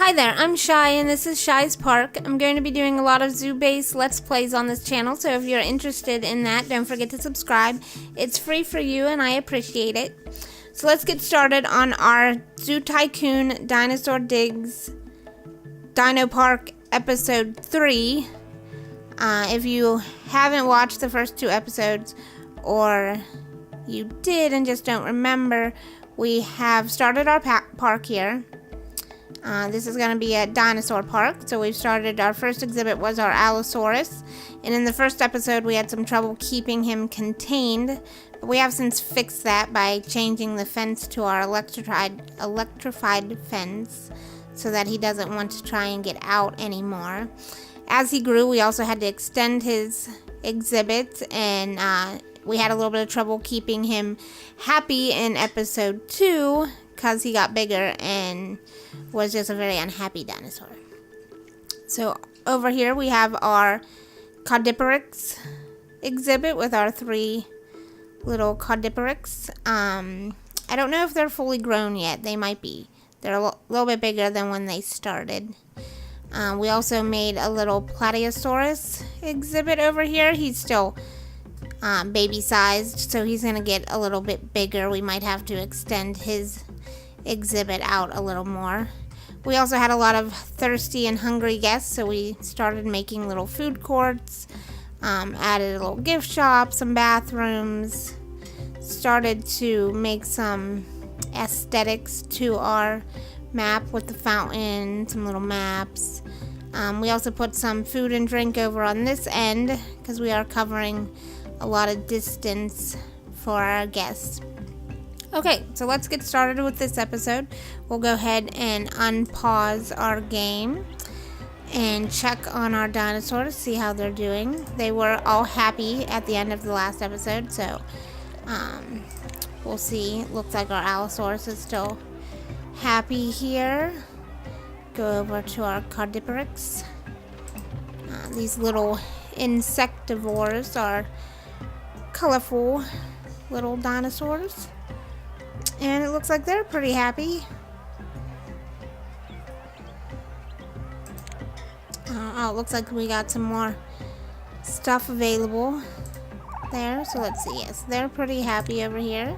Hi there, I'm Shiyy and this is Shiyy's Park. I'm going to be doing a lot of zoo-based Let's Plays on this channel, so if you're interested in that, don't forget to subscribe. It's free for you and I appreciate it. So let's get started on our Zoo Tycoon Dinosaur Digs Dino Park Episode 3. If you haven't watched the first two episodes, or you did and just don't remember, we have started our park here. This is going to be a dinosaur park, so we've started. Our first exhibit was our Allosaurus, and in the first episode we had some trouble keeping him contained, but we have since fixed that by changing the fence to our electrified fence so that he doesn't want to try and get out anymore. As he grew, we also had to extend his exhibit, and we had a little bit of trouble keeping him happy in episode 2 because he got bigger and was just a very unhappy dinosaur. So over here we have our Caudipteryx exhibit with our 3 little Caudipteryx. I don't know if they're fully grown yet. They might be. They're a little bit bigger than when they started. We also made a little Plateosaurus exhibit over here. He's still baby sized, so he's going to get a little bit bigger. We might have to extend his exhibit out a little more. We also had a lot of thirsty and hungry guests, so we started making little food courts, added a little gift shop, some bathrooms, started to make some aesthetics to our map with the fountain, some little maps. We also put some food and drink over on this end because we are covering a lot of distance for our guests. Okay, so let's get started with this episode. We'll go ahead and unpause our game and check on our dinosaurs, see how they're doing. They were all happy at the end of the last episode, so we'll see. Looks like our Allosaurus is still happy here. Go over to our Caudipteryx. These little insectivores are colorful little dinosaurs. And it looks like they're pretty happy. Oh, it looks like we got some more stuff available there. So let's see. Yes, they're pretty happy over here.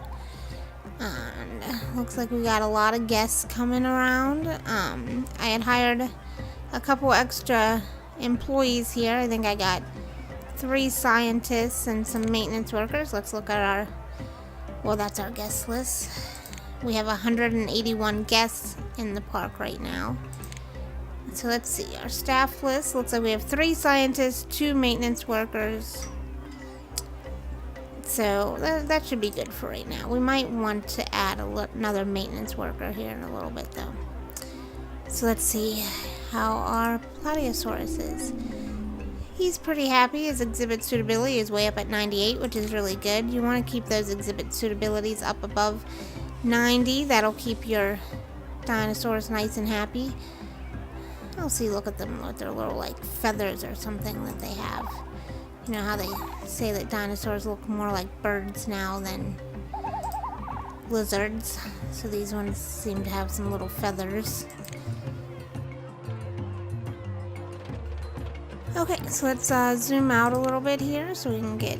And looks like we got a lot of guests coming around. I had hired a couple extra employees here. I think I got 3 scientists and some maintenance workers. Let's look at our... Well, that's our guest list. We have 181 guests in the park right now. So let's see. Our staff list looks like we have 3 scientists, 2 maintenance workers. So that should be good for right now. We might want to add another maintenance worker here in a little bit, though. So let's see how our Plateosaurus is. He's pretty happy. His exhibit suitability is way up at 98, which is really good. You want to keep those exhibit suitabilities up above 90. That'll keep your dinosaurs nice and happy. I'll see, look at them with their little, like, feathers or something that they have. You know how they say that dinosaurs look more like birds now than lizards. So these ones seem to have some little feathers. Okay, so let's zoom out a little bit here so we can get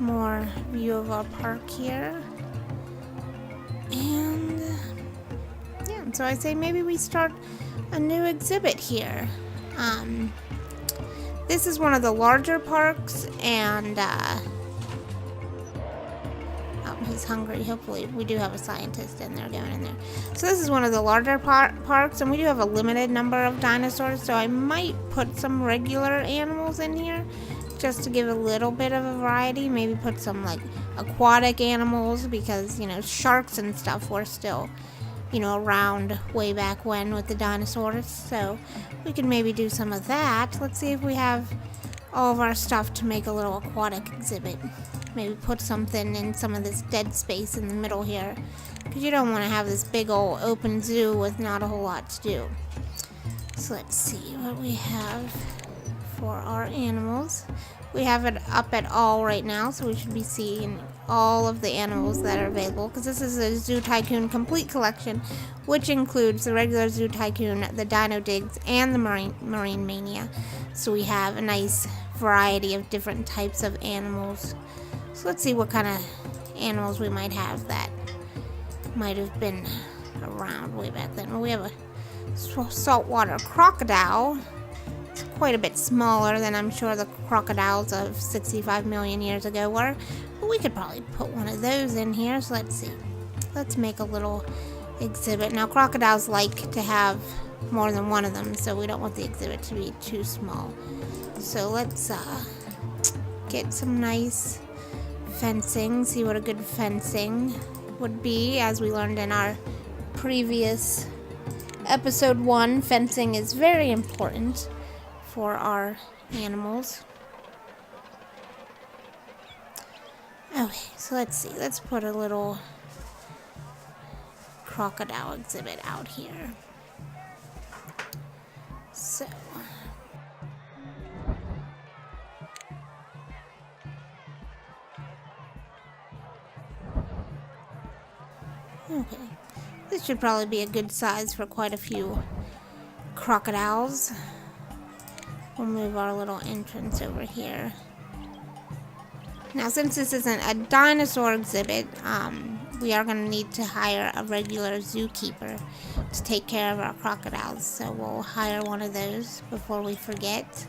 more view of our park here. And yeah, so I say maybe we start a new exhibit here. This is one of the larger parks, and oh, he's hungry. Hopefully we do have a scientist in there going in there. So this is one of the larger parks, and we do have a limited number of dinosaurs, so I might put some regular animals in here just to give a little bit of a variety. Maybe put some like aquatic animals, because you know, sharks and stuff were still, you know, around way back when with the dinosaurs, so we can maybe do some of that. Let's see if we have all of our stuff to make a little aquatic exhibit. Maybe put something in some of this dead space in the middle here, because you don't want to have this big old open zoo with not a whole lot to do. So let's see what we have for our animals. We have it up at all right now, so we should be seeing all of the animals that are available, because this is a Zoo Tycoon complete collection, which includes the regular Zoo Tycoon, the Dino Digs, and the Marine Mania. So we have a nice variety of different types of animals. So let's see what kind of animals we might have that might have been around way back then. Well, we have a saltwater crocodile. It's quite a bit smaller than I'm sure the crocodiles of 65 million years ago were. But we could probably put one of those in here. So let's see. Let's make a little exhibit. Now, crocodiles like to have more than one of them, so we don't want the exhibit to be too small. So let's get some nice fencing. See what a good fencing would be. As we learned in our previous episode 1, fencing is very important for our animals. Okay, so let's see. Let's put a little crocodile exhibit out here. So okay, this should probably be a good size for quite a few crocodiles. We'll move our little entrance over here. Now, since this isn't a dinosaur exhibit, we are going to need to hire a regular zookeeper to take care of our crocodiles. So we'll hire one of those before we forget.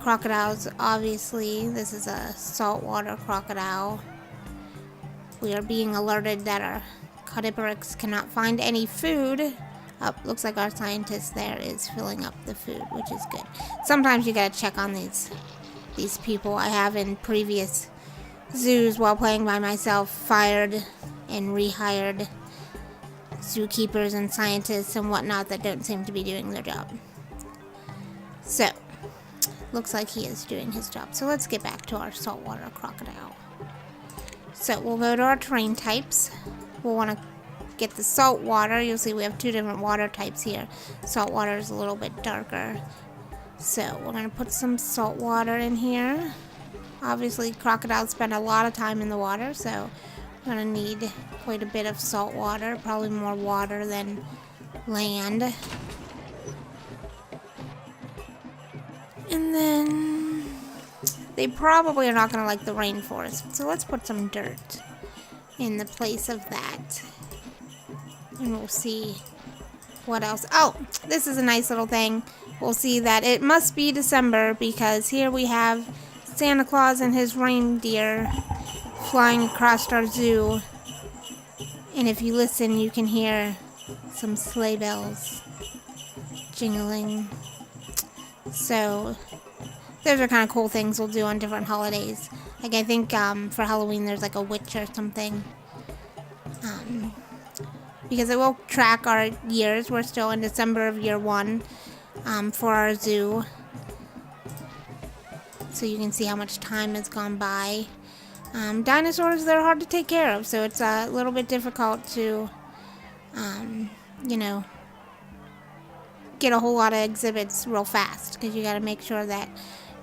Crocodiles, obviously, this is a saltwater crocodile. We are being alerted that our caudipteryx cannot find any food. Oh, looks like our scientist there is filling up the food, which is good. Sometimes you gotta check on these people. I have in previous zoos, while playing by myself, fired and rehired zookeepers and scientists and whatnot that don't seem to be doing their job. So, looks like he is doing his job. So let's get back to our saltwater crocodile. So we'll go to our terrain types. We'll want to get the salt water. You'll see we have 2 different water types here. Salt water is a little bit darker. So we're going to put some salt water in here. Obviously, crocodiles spend a lot of time in the water, so we're going to need quite a bit of salt water. Probably more water than land. And then they probably are not going to like the rainforest, so let's put some dirt in the place of that. And we'll see what else. Oh, this is a nice little thing. We'll see that it must be December because here we have Santa Claus and his reindeer flying across our zoo. And if you listen, you can hear some sleigh bells jingling. So those are kind of cool things we'll do on different holidays. Like I think for Halloween there's like a witch or something. Because it will track our years. We're still in December of year 1 for our zoo. So you can see how much time has gone by. Dinosaurs, they're hard to take care of, so it's a little bit difficult to, you know, get a whole lot of exhibits real fast. Because you got to make sure that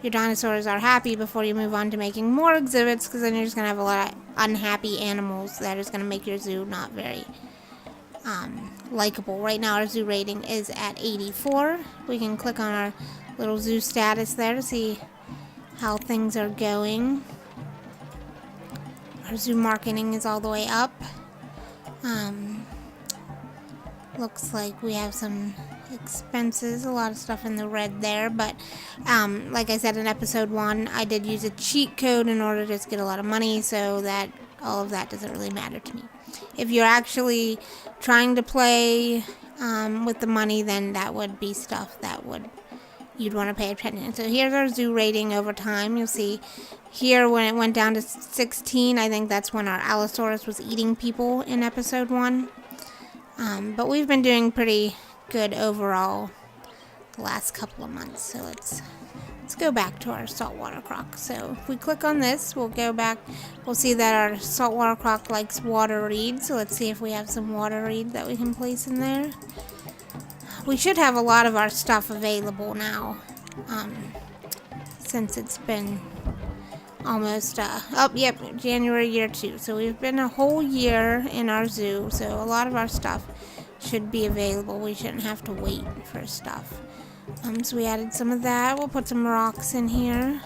your dinosaurs are happy before you move on to making more exhibits. Because then you're just going to have a lot of unhappy animals that is going to make your zoo not very likable. Right now our zoo rating is at 84. We can click on our little zoo status there to see how things are going. Our zoo marketing is all the way up. Looks like we have some expenses, a lot of stuff in the red there, but like I said in episode 1, I did use a cheat code in order to just get a lot of money, so that all of that doesn't really matter to me. If you're actually trying to play with the money, then that would be stuff that you'd want to pay attention to. So here's our zoo rating over time. You'll see here when it went down to 16, I think that's when our Allosaurus was eating people in episode 1. But we've been doing pretty good overall the last couple of months. So let's go back to our saltwater croc. So if we click on this, we'll go back. We'll see that our saltwater croc likes water reed. So let's see if we have some water reed that we can place in there. We should have a lot of our stuff available now. So since it's been almost, January year 2. So we've been a whole year in our zoo, so a lot of our stuff should be available. We shouldn't have to wait for stuff. So we added some of that. We'll put some rocks in here.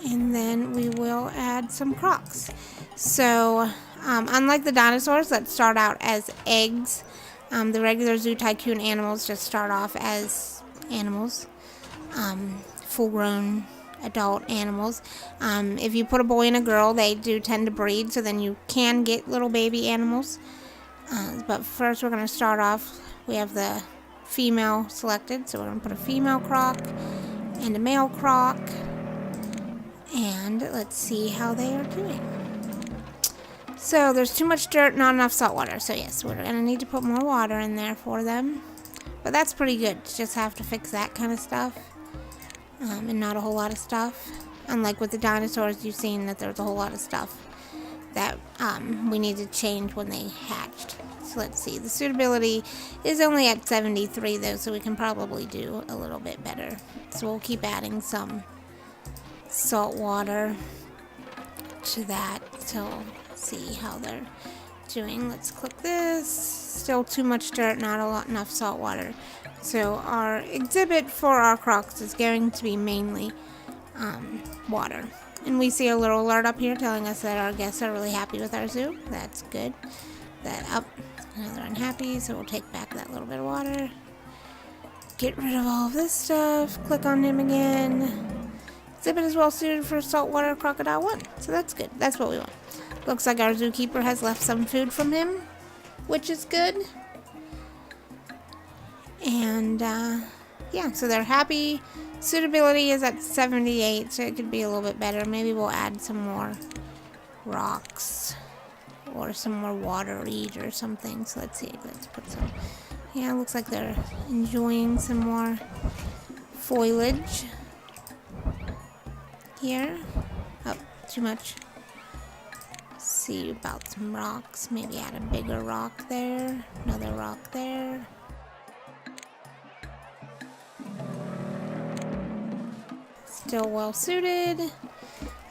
And then we will add some Crocs. So, unlike the dinosaurs that start out as eggs, the regular Zoo Tycoon animals just start off as animals. Full-grown adult animals. If you put a boy and a girl, they do tend to breed, so then you can get little baby animals. But first we're going to start off, we have the female selected, so we're going to put a female Croc and a male Croc, and let's see how they are doing. So there's too much dirt, not enough salt water, so yes, we're going to need to put more water in there for them, but that's pretty good. Just have to fix that kind of stuff, and not a whole lot of stuff. Unlike with the dinosaurs, you've seen that there's a whole lot of stuff that we need to change when they hatched. So let's see, the suitability is only at 73 though, so we can probably do a little bit better. So we'll keep adding some salt water to that, so let's see how they're doing. Let's click this. Still too much dirt, not enough salt water. So our exhibit for our Crocs is going to be mainly water. And we see a little alert up here telling us that our guests are really happy with our zoo. That's good. Now they're unhappy, so we'll take back that little bit of water. Get rid of all of this stuff. Click on him again. Exhibit is well suited for saltwater crocodile 1. So that's good. That's what we want. Looks like our zookeeper has left some food from him, which is good. And yeah, so they're happy. Suitability is at 78, so it could be a little bit better. Maybe we'll add some more rocks or some more water reed or something. So let's see. Let's put some. Yeah, it looks like they're enjoying some more foliage here. Oh, too much. See about some rocks. Maybe add a bigger rock there. Another rock there. Still well suited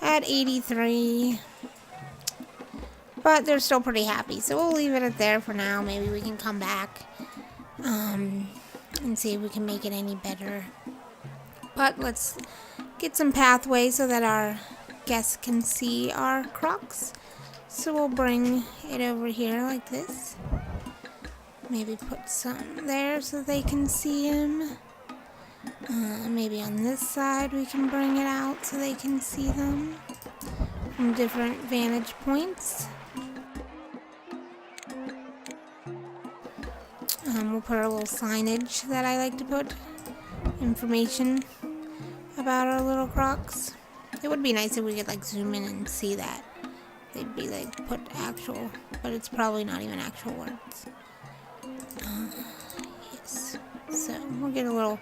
at 83, but they're still pretty happy, so we'll leave it at there for now. Maybe we can come back and see if we can make it any better, but let's get some pathways so that our guests can see our Crocs. So we'll bring it over here like this, maybe put some there so they can see him. Maybe on this side we can bring it out so they can see them from different vantage points. We'll put our little signage that I like to put, information about our little Crocs. It would be nice if we could like zoom in and see that. They'd be like put actual, but it's probably not even actual words. Yes, so we'll get a little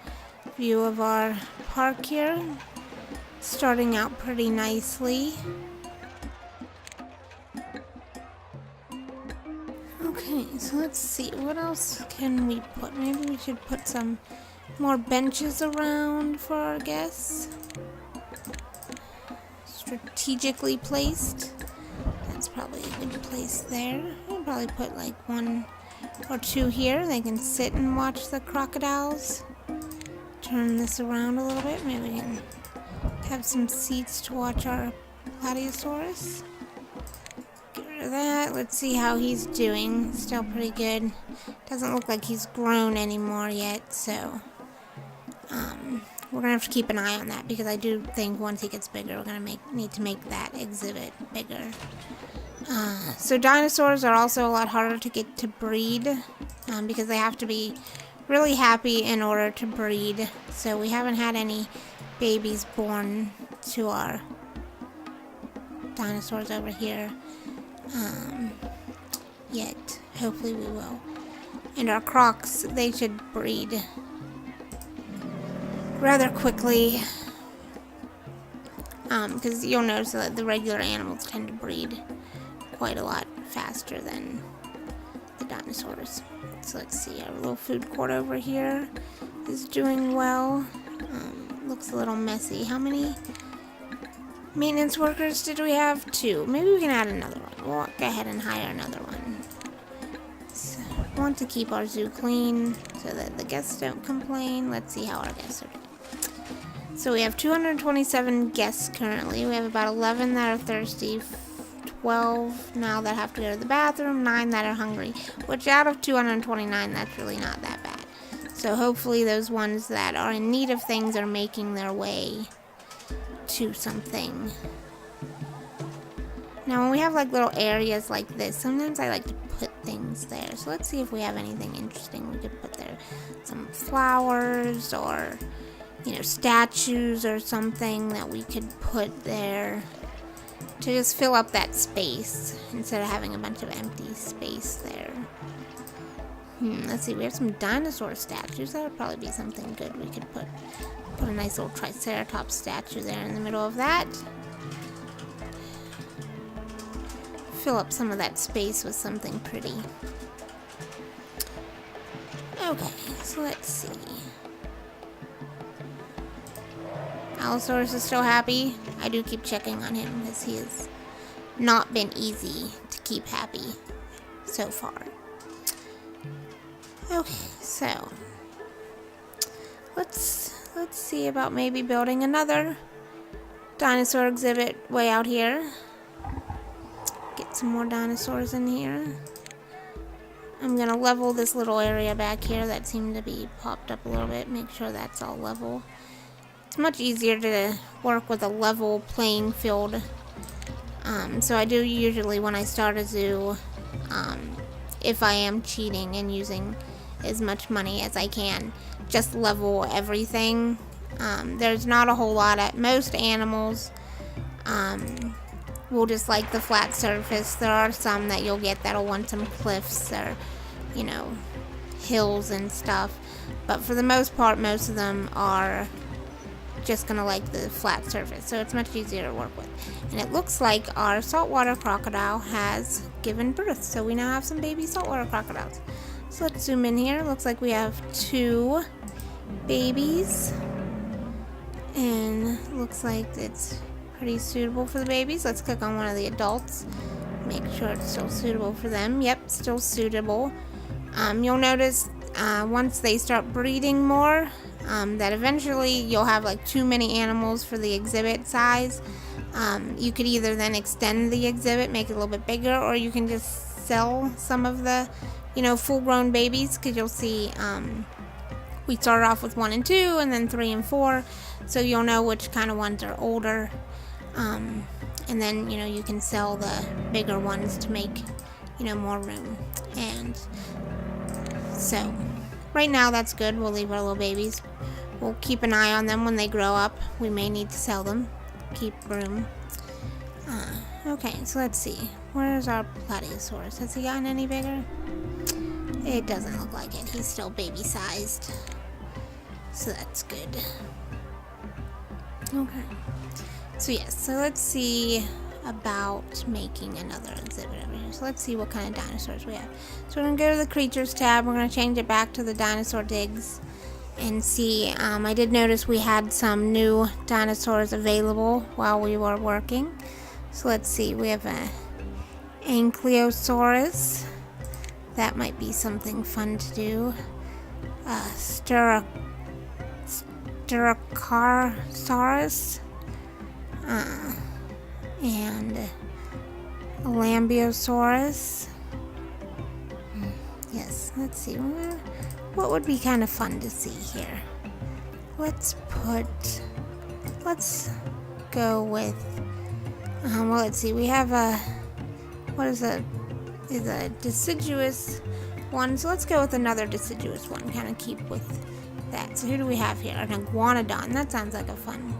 view of our park here, starting out pretty nicely. Okay, so let's see, what else can we put? Maybe we should put some more benches around for our guests. Strategically placed. That's probably a good place there. We'll probably put like 1 or 2 here. They can sit and watch the crocodiles. Turn this around a little bit. Maybe we can have some seats to watch our Allosaurus. Get rid of that. Let's see how he's doing. Still pretty good. Doesn't look like he's grown anymore yet, so we're gonna have to keep an eye on that, because I do think once he gets bigger, we're gonna need to make that exhibit bigger. So dinosaurs are also a lot harder to get to breed, because they have to be really happy in order to breed. So we haven't had any babies born to our dinosaurs over here yet. Hopefully we will. And our Crocs, they should breed rather quickly, because you'll notice that the regular animals tend to breed quite a lot faster than the dinosaurs. So let's see, our little food court over here is doing well. looks a little messy. How many maintenance workers did we have? 2. Maybe we can add another one. We'll go ahead and hire another one. So, we want to keep our zoo clean so that the guests don't complain. Let's see how our guests are doing. So we have 227 guests currently. We have about 11 that are thirsty, 12 now that have to go to the bathroom, 9 that are hungry, which out of 229, that's really not that bad. So hopefully those ones that are in need of things are making their way to something. Now when we have like little areas like this, sometimes I like to put things there. So let's see if we have anything interesting we could put there. Some flowers or, you know, statues or something that we could put there to just fill up that space instead of having a bunch of empty space there. Let's see, we have some dinosaur statues. That would probably be something good we could put a nice little triceratops statue there in the middle of that. Fill up some of that space with something pretty. Okay, so let's see. Allosaurus is still happy. I do keep checking on him because he has not been easy to keep happy so far. Okay, so let's see about maybe building another dinosaur exhibit way out here. Get some more dinosaurs in here. I'm gonna level this little area back here that seemed to be popped up a little bit. Make sure that's all level. It's much easier to work with a level playing field. So I do usually, when I start a zoo, if I am cheating and using as much money as I can, just level everything. There's not a whole lot at most animals. Will just like the flat surface. There are some that you'll get that'll want some cliffs or, you know, hills and stuff. But for the most part, most of them are just gonna like the flat surface, so it's much easier to work with. And it looks like our saltwater crocodile has given birth, so we now have some baby saltwater crocodiles. So let's zoom in here. Looks like we have 2 babies, and looks like it's pretty suitable for the babies. Let's click on one of the adults, make sure it's still suitable for them. Yep, still suitable. You'll notice once they start breeding more, that eventually you'll have like too many animals for the exhibit size. You could either then extend the exhibit, make it a little bit bigger, or you can just sell some of the, you know, full-grown babies, because you'll see we started off with 1 and 2 and then 3 and 4, so you'll know which kind of ones are older, and then, you know, you can sell the bigger ones to make, you know, more room. And so right now that's good. We'll leave our little babies. We'll keep an eye on them when they grow up. We may need to sell them, keep room. Okay, so let's see. Where's our Plateosaurus? Has he gotten any bigger? It doesn't look like it. He's still baby-sized. So that's good. Okay. So yes, so let's see about making another exhibit over here. So let's see what kind of dinosaurs we have. So we're going to go to the Creatures tab. We're going to change it back to the Dinosaur Digs and see. I did notice we had some new dinosaurs available while we were working. So let's see. We have a Ankylosaurus. That might be something fun to do. Styracosaurus. And Lambiosaurus. Yes, let's see. What would be kind of fun to see here? Let's go with, well, let's see. We have a deciduous one. So let's go with another deciduous one. Kind of keep with that. So who do we have here? An iguanodon. That sounds like a fun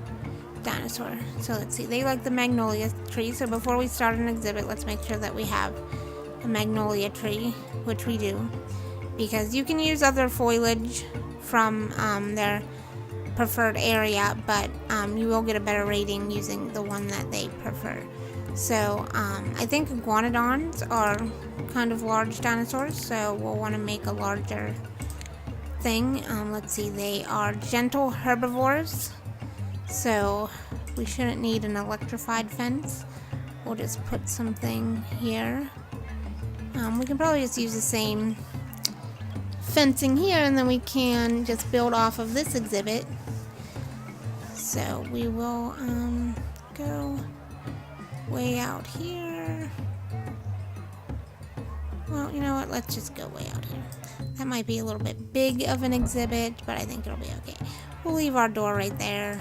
dinosaur. So let's see. They like the magnolia tree. So before we start an exhibit, let's make sure that we have a magnolia tree, which we do, because you can use other foliage from their preferred area, but you will get a better rating using the one that they prefer. So I think iguanodons are kind of large dinosaurs, so we'll want to make a larger thing. Let's see, they are gentle herbivores. So we shouldn't need an electrified fence. We'll just put something here. We can probably just use the same fencing here, and then we can just build off of this exhibit. So we will go way out here. Well, you know what? Let's just go way out here. That might be a little bit big of an exhibit, but I think it'll be okay. We'll leave our door right there.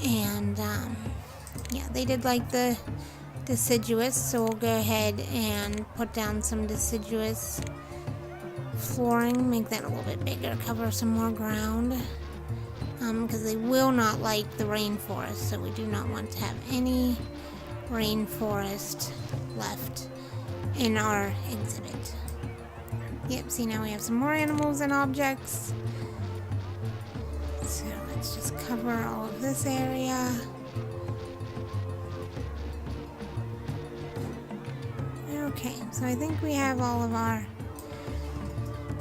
And, yeah, they did like the deciduous, so we'll go ahead and put down some deciduous flooring, make that a little bit bigger, cover some more ground. Because they will not like the rainforest, so we do not want to have any rainforest left in our exhibit. Yep, see, now we have some more animals and objects. So let's just cover all of this area. Okay, so I think we have all of our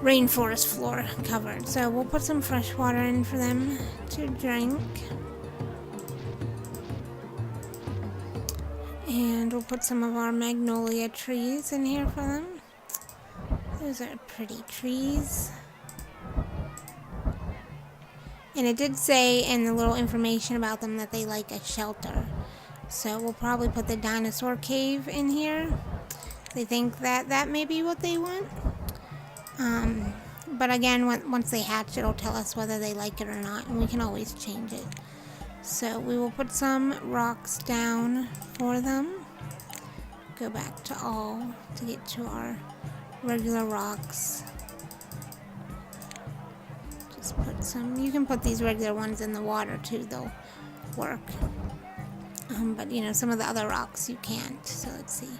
rainforest floor covered. So we'll put some fresh water in for them to drink. And we'll put some of our magnolia trees in here for them. Those are pretty trees. And it did say in the little information about them that they like a shelter. So we'll probably put the dinosaur cave in here. They think that that may be what they want. But again, once they hatch, it'll tell us whether they like it or not, and we can always change it. So we will put some rocks down for them. Go back to all to get to our regular rocks. Just put some, you can put these regular ones in the water too, they'll work. But you know, some of the other rocks you can't, so let's see.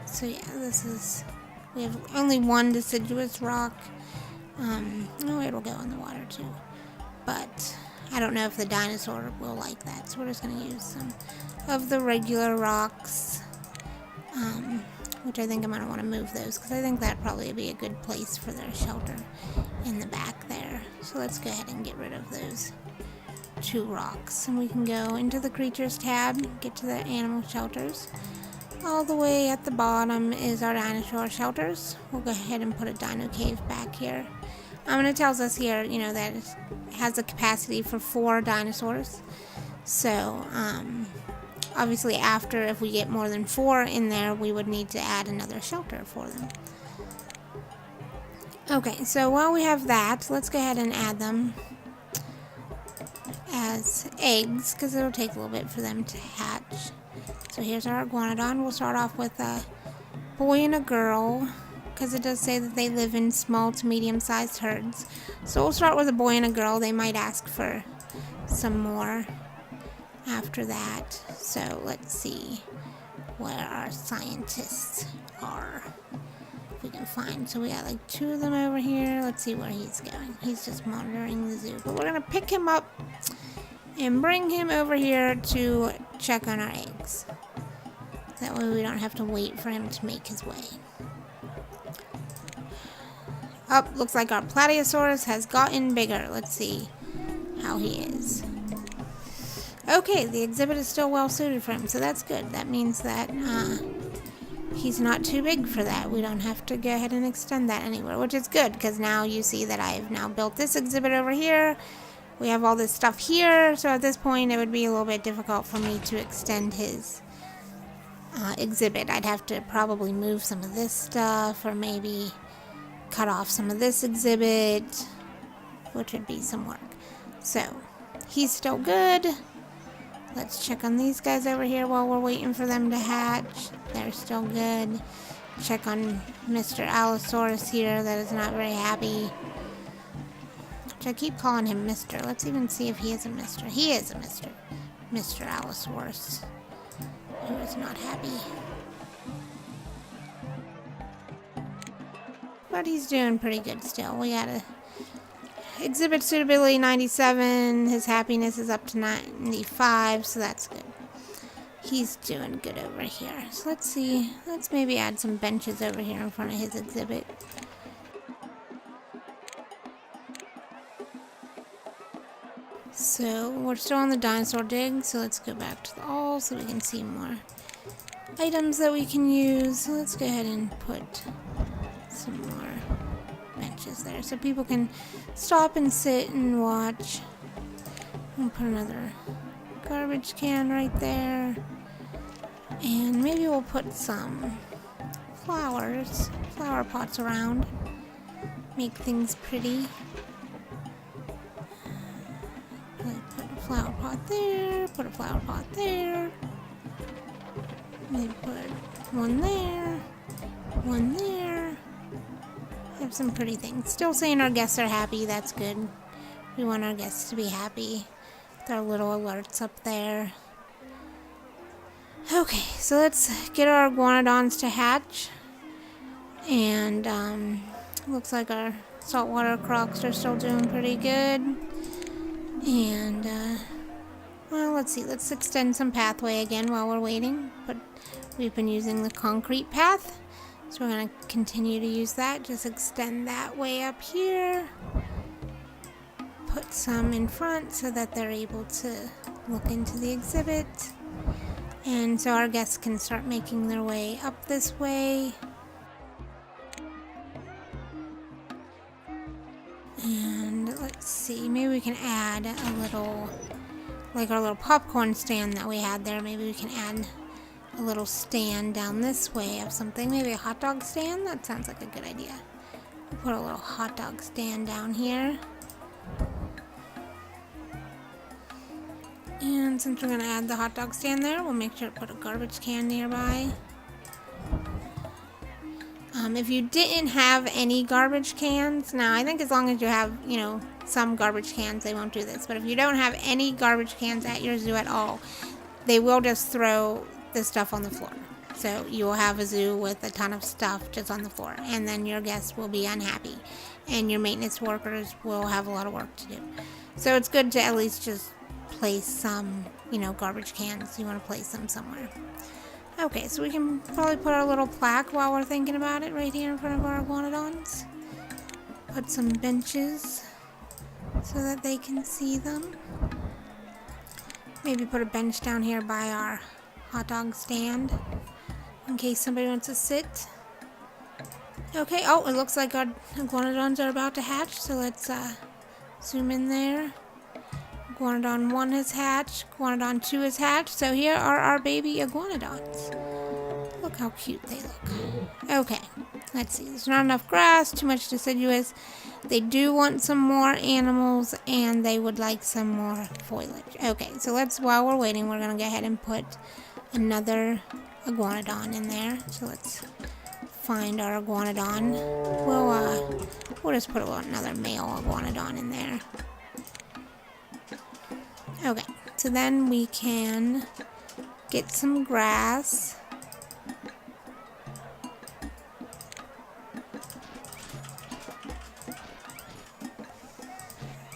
So yeah, this is, we have only one deciduous rock. Oh, it'll go in the water too. But I don't know if the dinosaur will like that, so we're just going to use some of the regular rocks. Which I think I'm going to want to move those, because I think that'd probably be a good place for their shelter in the back there. So let's go ahead and get rid of those two rocks. And we can go into the creatures tab, get to the animal shelters. All the way at the bottom is our dinosaur shelters. We'll go ahead and put a dino cave back here. And it tells us here, you know, that it has a capacity for 4 dinosaurs. So, obviously after, if we get more than 4 in there, we would need to add another shelter for them. Okay, so while we have that, let's go ahead and add them as eggs, because it'll take a little bit for them to hatch. So here's our iguanodon. We'll start off with a boy and a girl, because it does say that they live in small to medium-sized herds. So we'll start with a boy and a girl. They might ask for some more after that. So let's see where our scientists are, if we can find. So we got like 2 of them over here. Let's see where he's going. He's just monitoring the zoo. But we're going to pick him up and bring him over here to check on our eggs. That way we don't have to wait for him to make his way. Oh, looks like our Plateosaurus has gotten bigger. Let's see how he is. Okay, the exhibit is still well suited for him, so that's good. That means that he's not too big for that. We don't have to go ahead and extend that anywhere, which is good, because now you see that I've now built this exhibit over here. We have all this stuff here, so at this point it would be a little bit difficult for me to extend his exhibit. I'd have to probably move some of this stuff, or maybe cut off some of this exhibit, which would be some work. So, he's still good. Let's check on these guys over here while we're waiting for them to hatch. They're still good. Check on Mr. Allosaurus here, that is not very happy. Which I keep calling him Mr. Let's even see if he is a Mr. He is a Mr. Mr. Allosaurus, who is not happy. But he's doing pretty good still. We got a exhibit suitability 97. His happiness is up to 95, so that's good. He's doing good over here. So let's see. Let's maybe add some benches over here in front of his exhibit. So we're still on the dinosaur dig, so let's go back to the all so we can see more items that we can use. So let's go ahead and put some more benches there so people can stop and sit and watch. We'll put another garbage can right there. And maybe we'll put some flower pots around. Make things pretty. Like put a flower pot there, put a flower pot there. Maybe put one there, one there. Have some pretty things. Still saying our guests are happy, that's good. We want our guests to be happy. With our little alerts up there. Okay, so let's get our iguanodons to hatch. And looks like our saltwater crocs are still doing pretty good. And well, let's see. Let's extend some pathway again while we're waiting. But we've been using the concrete path, so we're going to continue to use that. Just extend that way up here. Put some in front so that they're able to look into the exhibit. And so our guests can start making their way up this way. And let's see, maybe we can add a little, like our little popcorn stand that we had there, maybe we can add a little stand down this way of something. Maybe a hot dog stand? That sounds like a good idea. We'll put a little hot dog stand down here. And since we're going to add the hot dog stand there, we'll make sure to put a garbage can nearby. If you didn't have any garbage cans, now I think as long as you have, some garbage cans, they won't do this. But if you don't have any garbage cans at your zoo at all, they will just throw the stuff on the floor. So you will have a zoo with a ton of stuff just on the floor. And then your guests will be unhappy. And your maintenance workers will have a lot of work to do. So it's good to at least just place some, garbage cans. You want to place them somewhere. Okay, so we can probably put our little plaque while we're thinking about it right here in front of our iguanodons. Put some benches so that they can see them. Maybe put a bench down here by our hot dog stand in case somebody wants to sit. Okay, oh, it looks like our iguanodons are about to hatch, so let's zoom in there. Iguanodon 1 has hatched, Iguanodon 2 has hatched, so here are our baby iguanodons. Look how cute they look. Okay, let's see, there's not enough grass, too much deciduous. They do want some more animals, and they would like some more foliage. Okay, so while we're waiting, we're going to go ahead and put another iguanodon in there. So let's find our iguanodon. We'll just put another male iguanodon in there. Okay, so then we can get some grass.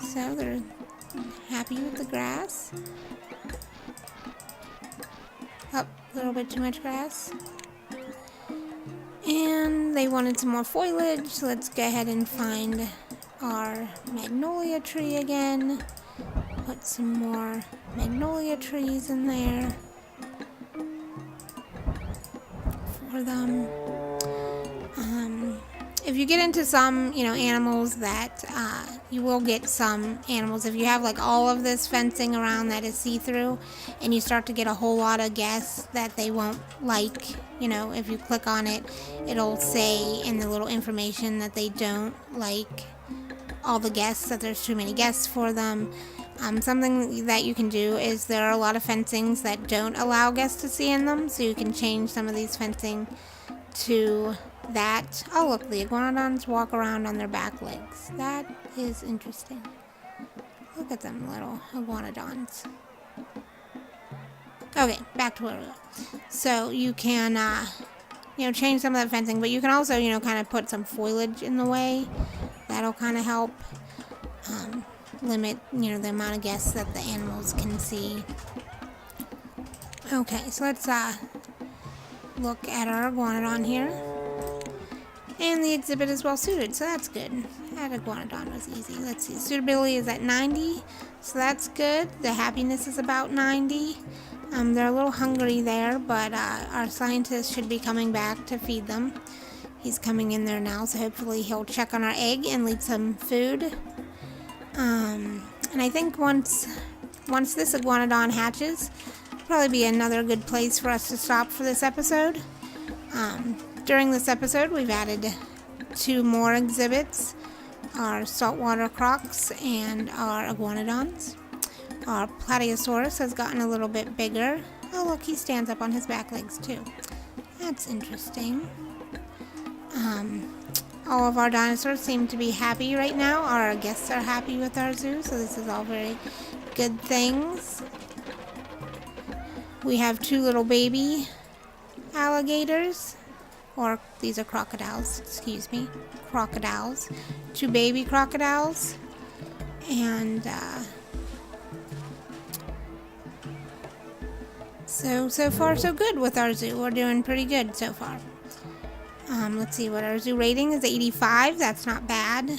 So they're happy with the grass. Oh, a little bit too much grass. And they wanted some more foliage, so let's go ahead and find our magnolia tree again. Put some more magnolia trees in there for them. If you get into some, animals that you will get some animals. If you have like all of this fencing around that is see-through, and you start to get a whole lot of guests that they won't like, if you click on it, it'll say in the little information that they don't like all the guests, that there's too many guests for them. Something that you can do is there are a lot of fencings that don't allow guests to see in them, so you can change some of these fencing to that. Oh, look, the iguanodons walk around on their back legs. That is interesting. Look at them little iguanodons. Okay, back to where we were. So you can, change some of that fencing, but you can also, kind of put some foliage in the way. That'll kind of help limit, the amount of guests that the animals can see. Okay, so let's look at our iguanodon here. And the exhibit is well suited, so that's good. That iguanodon was easy. Let's see, suitability is at 90. So that's good. The happiness is about 90. They're a little hungry there, but our scientist should be coming back to feed them. He's coming in there now, so hopefully he'll check on our egg and leave some food. And I think once this iguanodon hatches, it'll probably be another good place for us to stop for this episode. During this episode, we've added 2 more exhibits. Our saltwater crocs and our iguanodons. Our plateosaurus has gotten a little bit bigger. Oh look, he stands up on his back legs too. That's interesting. All of our dinosaurs seem to be happy right now. Our guests are happy with our zoo, so this is all very good things. We have 2 little baby alligators. Or these are crocodiles, excuse me. Crocodiles. 2 baby crocodiles. And so far so good with our zoo. We're doing pretty good so far. Let's see what our zoo rating is. 85. That's not bad.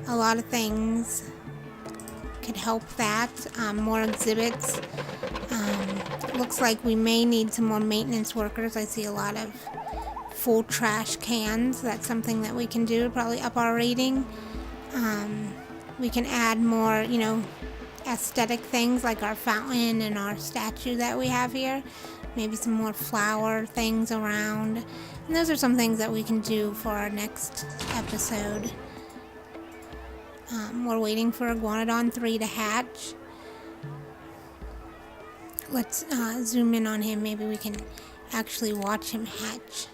A lot of things could help that. More exhibits. Looks like we may need some more maintenance workers. I see a lot of full trash cans. That's something that we can do. Probably up our rating. We can add more, aesthetic things like our fountain and our statue that we have here. Maybe some more flower things around. And those are some things that we can do for our next episode. We're waiting for Iguanodon 3 to hatch. Let's zoom in on him. Maybe we can actually watch him hatch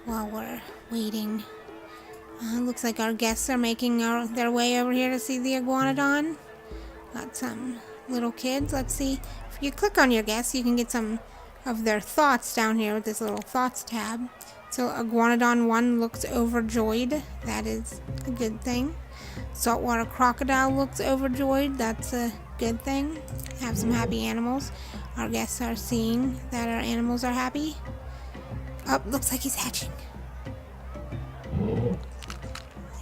while we're waiting. Looks like our guests are making their way over here to see the Iguanodon. Got some little kids. Let's see. If you click on your guests, you can get some of their thoughts down here with this little thoughts tab. So Iguanodon 1 looks overjoyed. That is a good thing. Saltwater crocodile looks overjoyed. That's a good thing. Have some happy animals. Our guests are seeing that our animals are happy. Oh, looks like he's hatching. Here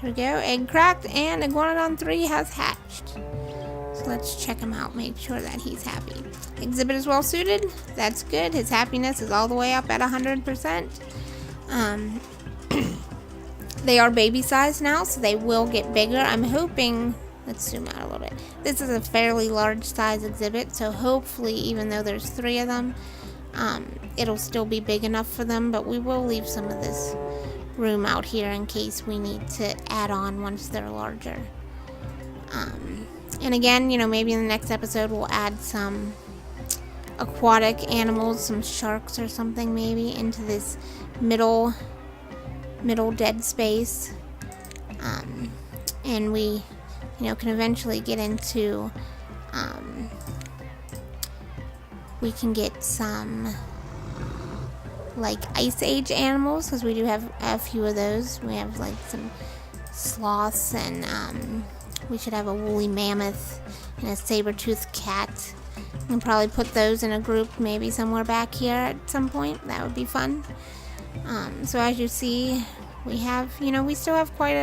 we go. Egg cracked and Iguanodon 3 has hatched. So let's check him out. Make sure that he's happy. Exhibit is well suited. That's good. His happiness is all the way up at 100%. They are baby size now, so they will get bigger. I'm hoping, let's zoom out a little bit. This is a fairly large size exhibit, so hopefully, even though there's 3 of them, it'll still be big enough for them, but we will leave some of this room out here in case we need to add on once they're larger. And again, maybe in the next episode we'll add some aquatic animals, some sharks or something maybe, into this middle dead space. And we, can eventually get into, we can get some like ice age animals, because we do have a few of those. We have like some sloths, and we should have a woolly mammoth and a saber-toothed cat. We can probably put those in a group maybe somewhere back here at some point. That would be fun. So as you see, we have, we still have quite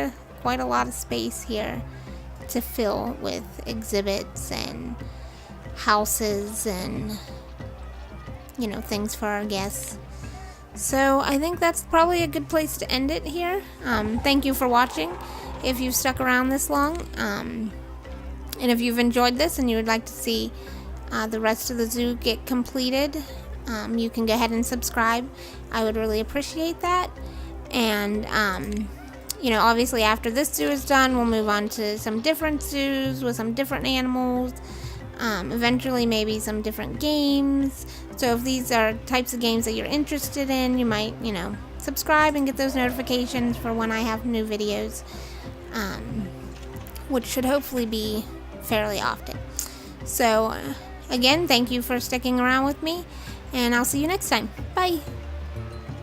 a lot of space here to fill with exhibits and houses and, things for our guests. So I think that's probably a good place to end it here. Thank you for watching, if you've stuck around this long. And if you've enjoyed this and you would like to see the rest of the zoo get completed, you can go ahead and subscribe. I would really appreciate that. And obviously after this zoo is done, we'll move on to some different zoos with some different animals. Eventually maybe some different games. So if these are types of games that you're interested in, you might, subscribe and get those notifications for when I have new videos, which should hopefully be fairly often. So again, thank you for sticking around with me, and I'll see you next time. Bye!